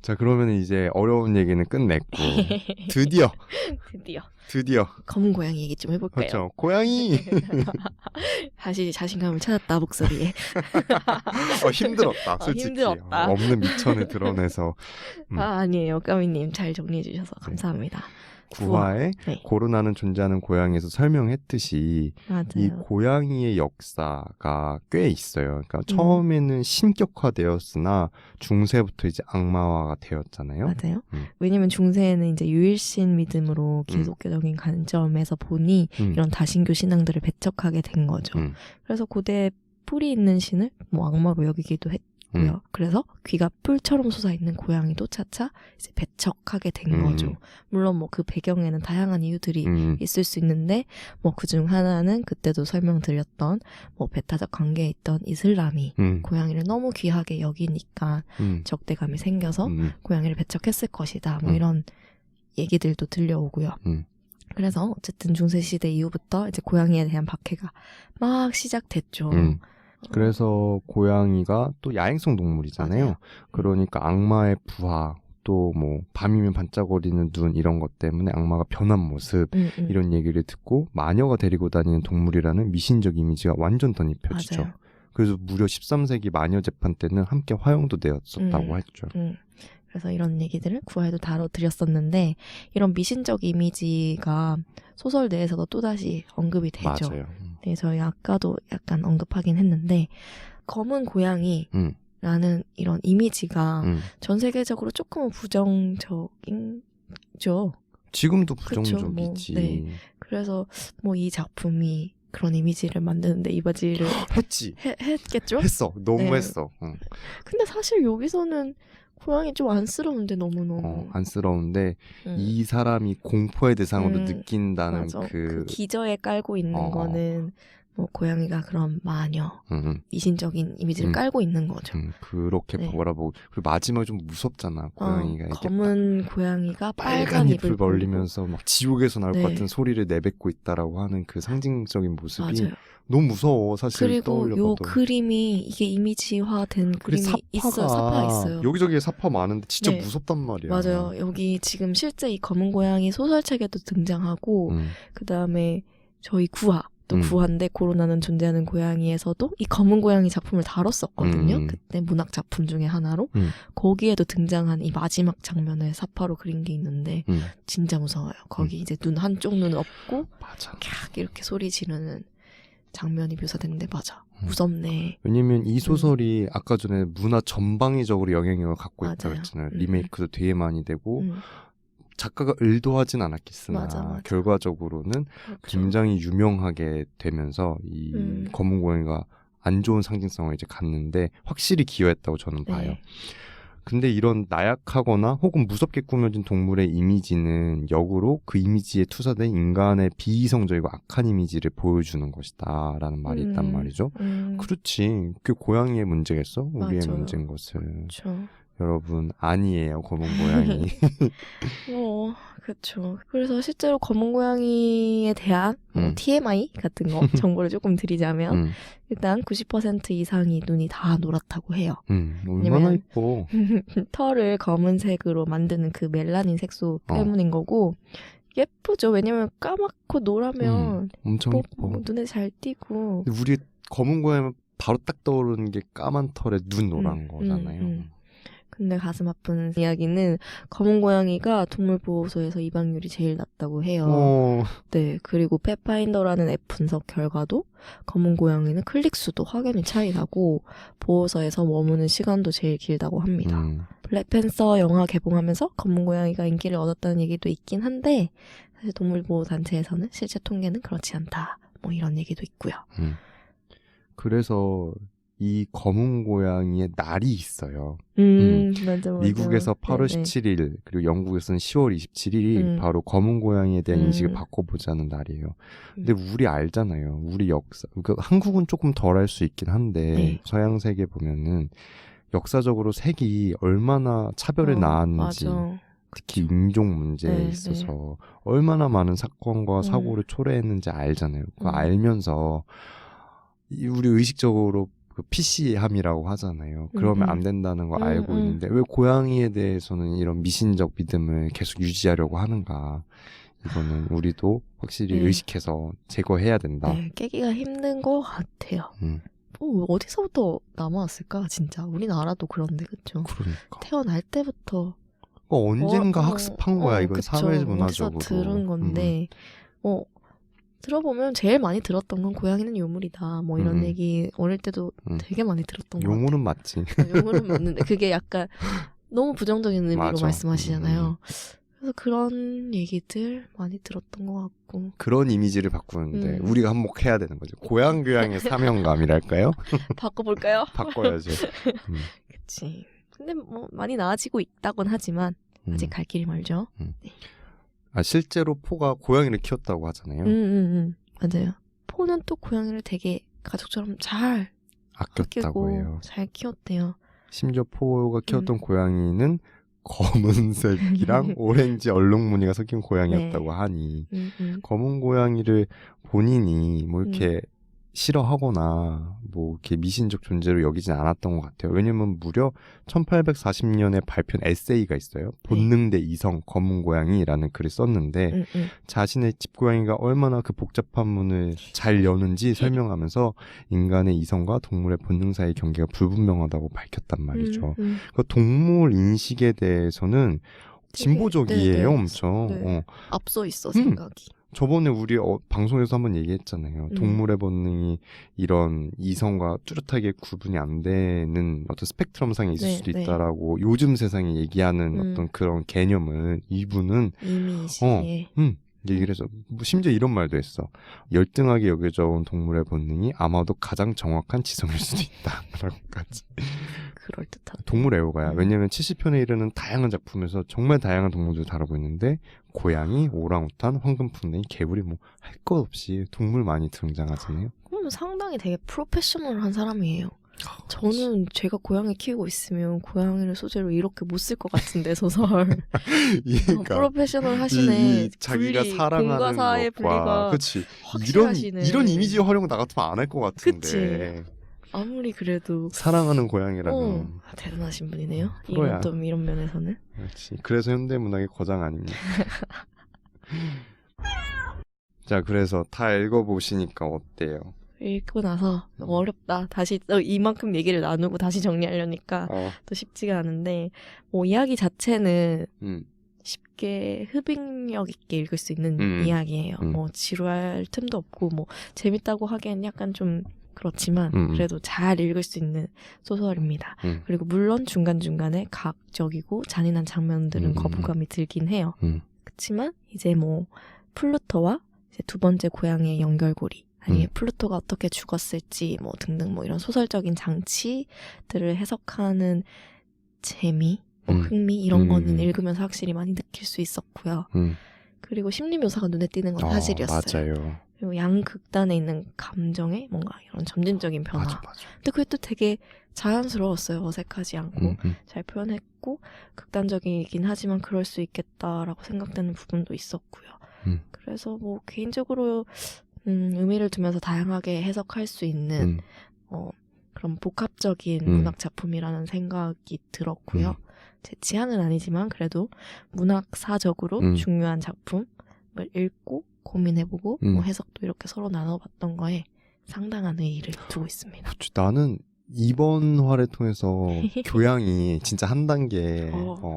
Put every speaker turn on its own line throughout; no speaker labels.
자, 그러면 이제 어려운 얘기는 끝냈고 드디어
검은 고양이 얘기 좀 해볼까요?
그렇죠. 고양이
다시 자신감을 찾았다 목소리에.
힘들었다 솔직히.
힘들었다.
없는 미천을 드러내서
아니에요. 까미님 잘 정리해 주셔서 감사합니다.
구화에
네.
고르나는 존재하는 고양이에서 설명했듯이
맞아요.
이 고양이의 역사가 꽤 있어요. 그러니까 처음에는 신격화되었으나 중세부터 이제 악마화가 되었잖아요.
맞아요. 왜냐면 중세에는 이제 유일신 믿음으로 기독교적인 관점에서 보니 이런 다신교 신앙들을 배척하게 된 거죠. 그래서 고대에 뿔이 있는 신을 뭐 악마로 여기기도 했고요. 그래서 귀가 뿔처럼 솟아있는 고양이도 차차 이제 배척하게 된 거죠. 물론 뭐 그 배경에는 다양한 이유들이 있을 수 있는데 뭐 그중 하나는 그때도 설명드렸던 뭐 배타적 관계에 있던 이슬람이 고양이를 너무 귀하게 여기니까 적대감이 생겨서 고양이를 배척했을 것이다. 뭐 이런 얘기들도 들려오고요. 그래서 어쨌든 중세시대 이후부터 이제 고양이에 대한 박해가 막 시작됐죠.
그래서 고양이가 또 야행성 동물이잖아요.
맞아요.
그러니까 악마의 부하, 또 뭐 밤이면 반짝거리는 눈 이런 것 때문에 악마가 변한 모습 이런 얘기를 듣고 마녀가 데리고 다니는 동물이라는 미신적 이미지가 완전 덧입혀지죠.
맞아요.
그래서 무려 13세기 마녀 재판 때는 함께 화형도 되었었다고 했죠.
그래서 이런 얘기들을 구화에도 다뤄드렸었는데 이런 미신적 이미지가 소설 내에서도 또다시 언급이 되죠.
맞아요.
네, 저희 아까도 약간 언급하긴 했는데 검은 고양이라는 이런 이미지가 전 세계적으로 조금은 부정적인죠.
지금도
그쵸,
부정적이지.
뭐, 네. 그래서 뭐 이 작품이 그런 이미지를 만드는데 이바지를
했지.
했겠죠?
했어. 너무
네.
했어.
근데 사실 여기서는 고양이 좀 안쓰러운데 너무너무.
안쓰러운데 이 사람이 공포의 대상으로 느낀다는
맞아. 그 기저에 깔고 있는 거는 뭐 고양이가 그런 마녀, 미신적인 이미지를 깔고 있는 거죠.
그렇게
네.
바라보고 그리고 마지막에 좀 무섭잖아. 고양이가 이렇게
검은 고양이가
빨간 잎을
벌리고.
벌리면서 막 지옥에서 나올 것
네.
같은 소리를 내뱉고 있다라고 하는 그 상징적인 모습이
맞아요.
너무 무서워. 사실
그리고
떠올려봐도.
요 그림이 이게 이미지화된 그림이 있어요. 사파 있어요.
여기저기에 사파 많은데 진짜
네.
무섭단 말이야.
맞아요. 여기 지금 실제 이 검은 고양이 소설책에도 등장하고 그 다음에 저희 또 구화인데 고로나는 존재하는 고양이에서도 이 검은 고양이 작품을 다뤘었거든요. 그때 문학 작품 중에 하나로. 거기에도 등장한 이 마지막 장면을 사파로 그린 게 있는데 진짜 무서워요. 거기 이제 한쪽 눈 없고
맞아.
캬 이렇게 소리 지르는 장면이 묘사되는데 맞아. 무섭네.
왜냐면 이 소설이 아까 전에 문화 전방위적으로 영향력을 갖고 있다고
맞아요.
했잖아요. 리메이크도 되게 많이 되고
음.
작가가 의도하진 않았겠으나
맞아.
결과적으로는
그렇죠.
굉장히 유명하게 되면서 이 검은 고양이가 안 좋은 상징성을 이제 갖는데 확실히 기여했다고 저는 봐요.
네.
근데 이런 나약하거나 혹은 무섭게 꾸며진 동물의 이미지는 역으로 그 이미지에 투사된 인간의 비이성적이고 악한 이미지를 보여주는 것이다 라는 말이 있단 말이죠. 그렇지. 그게 고양이의 문제겠어? 우리의
맞아요.
문제인 것을.
그렇죠.
여러분 아니에요. 검은 고양이.
그렇죠. 그래서 실제로 검은 고양이에 대한 TMI 같은 거 정보를 조금 드리자면 일단 90% 이상이 눈이 다 노랗다고 해요.
얼마나 이뻐.
털을 검은색으로 만드는 그 멜라닌 색소 때문인 거고 예쁘죠. 왜냐면 까맣고 노라면
엄청 이뻐.
눈에 잘 띄고.
근데 우리 검은 고양이 바로 딱 떠오르는 게 까만 털에 눈 노란 거잖아요.
근데 가슴 아픈 이야기는 검은 고양이가 동물보호소에서 입양률이 제일 낮다고 해요. 네, 그리고 펫파인더라는 앱 분석 결과도 검은 고양이는 클릭수도 확연히 차이 나고 보호소에서 머무는 시간도 제일 길다고 합니다. 블랙팬서 영화 개봉하면서 검은 고양이가 인기를 얻었다는 얘기도 있긴 한데 사실 동물보호단체에서는 실제 통계는 그렇지 않다. 뭐 이런 얘기도 있고요.
그래서 이 검은 고양이의 날이 있어요.
맞아.
미국에서 8월 17일 그리고 영국에서는 10월 27일이 바로 검은 고양이에 대한 인식을 바꿔보자는 날이에요. 근데 우리 알잖아요. 우리 역사. 그러니까 한국은 조금 덜 할 수 있긴 한데 서양 세계 보면은 역사적으로 색이 얼마나 차별을 낳았는지
맞아.
특히 인종 문제에 있어서 얼마나 많은 사건과 사고를 초래했는지 알잖아요. 그거 알면서 우리 의식적으로 그 PC함이라고 하잖아요. 그러면 안 된다는 거 알고 있는데 왜 고양이에 대해서는 이런 미신적 믿음을 계속 유지하려고 하는가. 이거는 우리도 확실히 의식해서 제거해야 된다.
네, 깨기가 힘든 것 같아요. 어디서부터 남아왔을까 진짜. 우리나라도 그런데 그쵸?
그러니까.
태어날 때부터
언젠가 학습한 거야. 이건
그쵸.
사회문화적으로.
어디서 들은 건데 들어보면 제일 많이 들었던 건 고양이는 요물이다. 뭐 이런 얘기 어릴 때도 되게 많이 들었던 것 같아요.
요물은 맞지.
요물은 맞는데 그게 약간 너무 부정적인 의미로
맞아.
말씀하시잖아요. 그래서 그런 얘기들 많이 들었던 것 같고.
그런 이미지를 바꾸는데 우리가 한몫해야 되는 거죠. 고양교양의 사명감이랄까요?
바꿔볼까요?
바꿔야죠.
그치. 근데 뭐 많이 나아지고 있다곤 하지만 아직 갈 길이 멀죠. 네.
실제로 포가 고양이를 키웠다고 하잖아요.
맞아요. 포는 또 고양이를 되게 가족처럼 잘
아꼈다고 해요.
잘 키웠대요.
심지어 포가 키웠던 고양이는 검은색이랑 오렌지 얼룩무늬가 섞인 고양이였다고 하니 검은 고양이를 본인이 뭐 이렇게 싫어하거나 뭐 이렇게 미신적 존재로 여기진 않았던 것 같아요. 왜냐면 무려 1840년에 발표한 에세이가 있어요. 본능 대 이성 검은 고양이라는 글을 썼는데 자신의 집고양이가 얼마나 그 복잡한 문을 잘 여는지 설명하면서 인간의 이성과 동물의 본능 사이의 경계가 불분명하다고 밝혔단 말이죠. 그 동물 인식에 대해서는 진보적이에요. 엄청.
네. 앞서 있어 생각이.
저번에 우리 방송에서 한번 얘기했잖아요. 동물의 본능이 이런 이성과 뚜렷하게 구분이 안 되는 어떤 스펙트럼상에 있을 수도 있다라고 요즘 세상에 얘기하는 어떤 그런 개념을 이분은
이미지에
얘기를 해서 심지어 이런 말도 했어. 열등하게 여겨져 온 동물의 본능이 아마도 가장 정확한 지성일 수도 있다라고까지.
그럴듯한.
동물 애호가야. 왜냐면 70편에 이르는 다양한 작품에서 정말 다양한 동물들을 다루고 있는데 고양이, 오랑우탄, 황금풍뎅이, 개구리 뭐 할 것 없이 동물 많이 등장하잖아요.
그럼 상당히 되게 프로페셔널한 사람이에요. 저는 제가 고양이 키우고 있으면 고양이를 소재로 이렇게 못 쓸 것 같은데 소설.
그러니까
프로페셔널 하시네.
자기가
분리,
사랑하는
공과사의 분리가
그치.
확실하시네.
이런 이미지 활용 나 같으면 안 할 것 같은데.
그치. 아무리 그래도
사랑하는 고양이라면
대단하신 분이네요.
프로야.
이런 면에서는.
그렇지. 그래서 현대문학의 거장 아닙니까? 자, 그래서 다 읽어보시니까 어때요?
읽고 나서 어렵다. 다시 이만큼 얘기를 나누고 다시 정리하려니까 또 쉽지가 않은데 뭐 이야기 자체는 쉽게 흡입력 있게 읽을 수 있는 이야기예요. 뭐 지루할 틈도 없고 뭐 재밌다고 하기엔 약간 좀 그렇지만 그래도 잘 읽을 수 있는 소설입니다. 그리고 물론 중간중간에 가학적이고 잔인한 장면들은 거부감이 들긴 해요. 그렇지만 이제 뭐 플루토와 이제 두 번째 고양이의 연결고리 아니면 플루토가 어떻게 죽었을지 뭐 등등 뭐 이런 소설적인 장치들을 해석하는 재미, 뭐 흥미 이런 거는 읽으면서 확실히 많이 느낄 수 있었고요. 그리고 심리 묘사가 눈에 띄는 건 사실이었어요.
맞아요.
그리고 양극단에 있는 감정의 뭔가 이런 점진적인 변화.
맞아.
근데 그게 또 되게 자연스러웠어요. 어색하지 않고 잘 표현했고 극단적이긴 하지만 그럴 수 있겠다라고 생각되는 부분도 있었고요. 그래서 뭐 개인적으로 의미를 두면서 다양하게 해석할 수 있는 그런 복합적인 문학 작품이라는 생각이 들었고요. 제 취향은 아니지만 그래도 문학사적으로 중요한 작품을 읽고 고민해보고 뭐 해석도 이렇게 서로 나눠봤던 거에 상당한 의의를 두고 있습니다.
나는 이번 화를 통해서 교양이 진짜 한 단계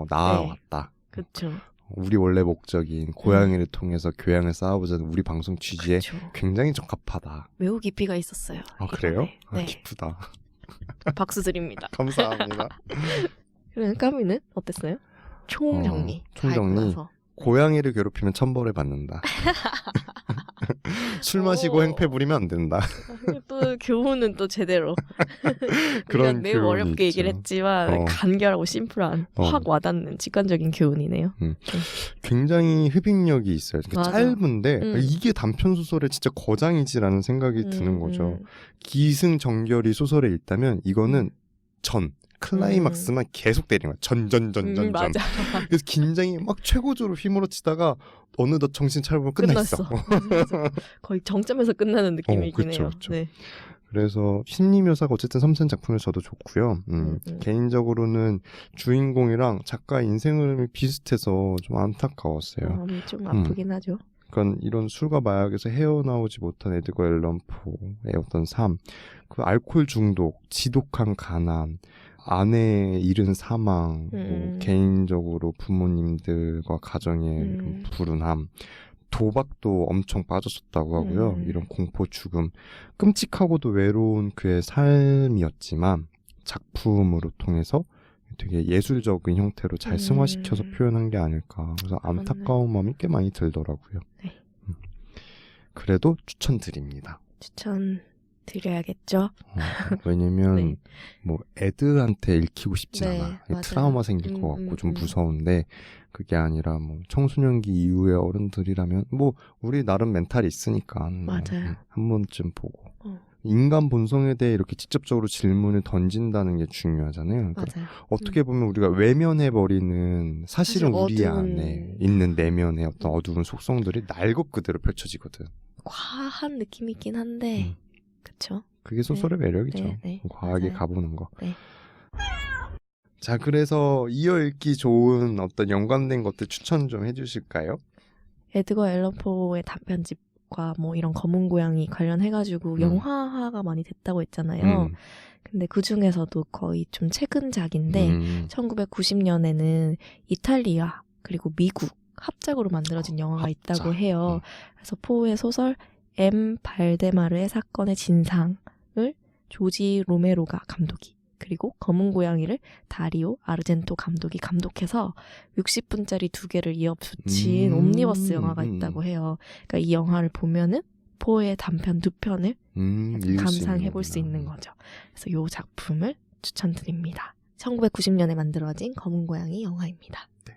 나아왔다.
네. 그렇죠.
우리 원래 목적인 고양이를 통해서 교양을 쌓아보자는 우리 방송 취지에
그쵸.
굉장히 적합하다.
매우 깊이가 있었어요.
그래요?
네.
기쁘다.
박수 드립니다.
감사합니다.
그러면 까미는 어땠어요? 총정리.
총정리. 고양이를 괴롭히면 천벌을 받는다. 술 마시고 행패 부리면 안 된다.
또 교훈은 또 제대로.
그런
매우 어렵게
있죠.
얘기를 했지만 간결하고 심플한 확 와닿는 직관적인 교훈이네요.
굉장히 흡입력이 있어요. 그러니까
맞아.
짧은데 이게 단편 소설의 진짜 거장이지라는 생각이 드는 거죠. 기승전결이 소설에 있다면 이거는 클라이막스만 계속 때리는 거야. 전.
맞아.
그래서 긴장이 막 최고조로 휘몰아치다가 어느덧 정신 차려보면 끝났어.
거의 정점에서 끝나는 느낌이긴 해요.
그쵸.
네.
그래서 신리 묘사가 어쨌든 섬세한 작품을 저도 좋고요. 개인적으로는 주인공이랑 작가 인생을 비슷해서 좀 안타까웠어요.
마음이 좀 아프긴 하죠.
그러니까 이런 술과 마약에서 헤어나오지 못한 에드거 앨런 포의 어떤 삶, 그 알코올 중독, 지독한 가난, 아내의 이른 사망, 뭐 개인적으로 부모님들과 가정의 불운함, 도박도 엄청 빠졌었다고 하고요. 이런 공포 죽음, 끔찍하고도 외로운 그의 삶이었지만 작품으로 통해서 되게 예술적인 형태로 잘 승화시켜서 표현한 게 아닐까. 그래서 안타까운 마음이 꽤 많이 들더라고요.
네.
그래도 추천드립니다.
추천드려야겠죠.
왜냐면
네.
뭐 애들한테 읽히고 싶진
네,
않아.
맞아요.
트라우마 생길 것 같고 좀 무서운데 그게 아니라 뭐 청소년기 이후의 어른들이라면 뭐 우리 나름 멘탈이 있으니까
맞아요.
한 번쯤 보고 인간 본성에 대해 이렇게 직접적으로 질문을 던진다는 게 중요하잖아요. 그러니까
맞아요.
어떻게 보면 우리가 외면해버리는 사실은 우리
어두운...
안에 있는 내면의 어떤 어두운 속성들이 날 것 그대로 펼쳐지거든.
과한 느낌이 있긴 한데 그쵸?
그게 소설의 매력이죠.
네.
과하게
맞아요.
가보는 거.
네.
자, 그래서 이어 읽기 좋은 어떤 연관된 것들 추천 좀 해주실까요?
에드거 앨런 포의 단편집과 뭐 이런 검은 고양이 관련해가지고 영화화가 많이 됐다고 했잖아요. 근데 그 중에서도 거의 좀 최근작인데 1990년에는 이탈리아 그리고 미국 합작으로 만들어진 영화가 있다고 해요. 그래서 포의 소설 M. 발데마르의 사건의 진상을 조지 로메로가 감독이, 그리고 검은 고양이를 다리오 아르젠토 감독이 감독해서 60분짜리 2개를 이어 붙인 옴니버스 영화가 있다고 해요. 그러니까 이 영화를 보면은 포의 단편 2편을 감상해볼 수 있는 거죠. 그래서 이 작품을 추천드립니다. 1990년에 만들어진 검은 고양이 영화입니다.
네.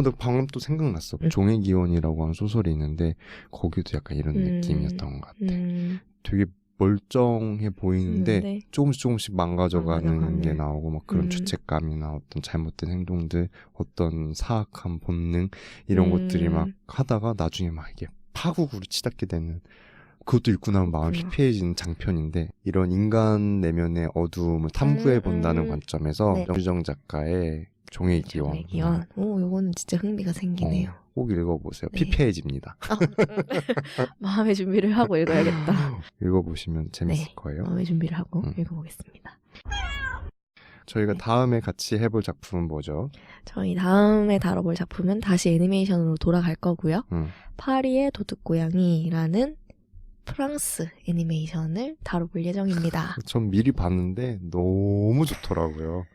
나 방금 또 생각났어. 종의 기원이라고 하는 소설이 있는데 거기도 약간 이런 느낌이었던 것 같아. 되게 멀쩡해 보이는데 조금씩 망가져가는 게 나오고 막 그런 죄책감이나 어떤 잘못된 행동들, 어떤 사악한 본능 이런 것들이 막 하다가 나중에 막 이게 파국으로 치닫게 되는, 그것도 읽고 나면 마음이 피폐해지는 장편인데, 이런 인간 내면의 어두움을 탐구해 본다는 관점에서 정주정 작가의 종의 기원.
오, 요거는 진짜 흥미가 생기네요.
꼭 읽어보세요. 피폐해집니다.
마음의 준비를 하고 읽어야겠다.
읽어보시면 재밌을 거예요.
마음의 준비를 하고 읽어보겠습니다.
저희가 다음에 같이 해볼 작품은 뭐죠?
저희 다음에 다뤄볼 작품은 다시 애니메이션으로 돌아갈 거고요. 파리의 도둑고양이라는 프랑스 애니메이션을 다뤄볼 예정입니다.
전 미리 봤는데 너무 좋더라고요.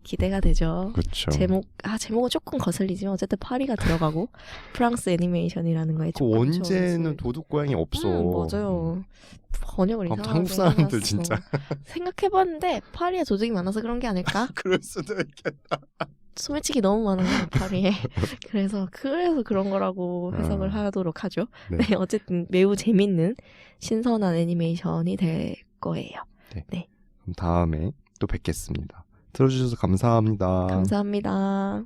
기대가 되죠.
그렇죠.
제목은 조금 거슬리지만 어쨌든 파리가 들어가고 프랑스 애니메이션이라는 거에
그 원제는 도둑고양이 없어.
맞아요. 번역을 이상하게
한국 사람들
해놨어.
진짜
생각해봤는데 파리에 도둑이 많아서 그런 게 아닐까?
그럴 수도 있겠다.
소매치기 너무 많아요, 파리에. 그래서 그런 거라고 해석을 하도록 하죠. 네, 어쨌든 매우 재밌는 신선한 애니메이션이 될 거예요.
네. 그럼 다음에 또 뵙겠습니다. 들어주셔서 감사합니다.
감사합니다.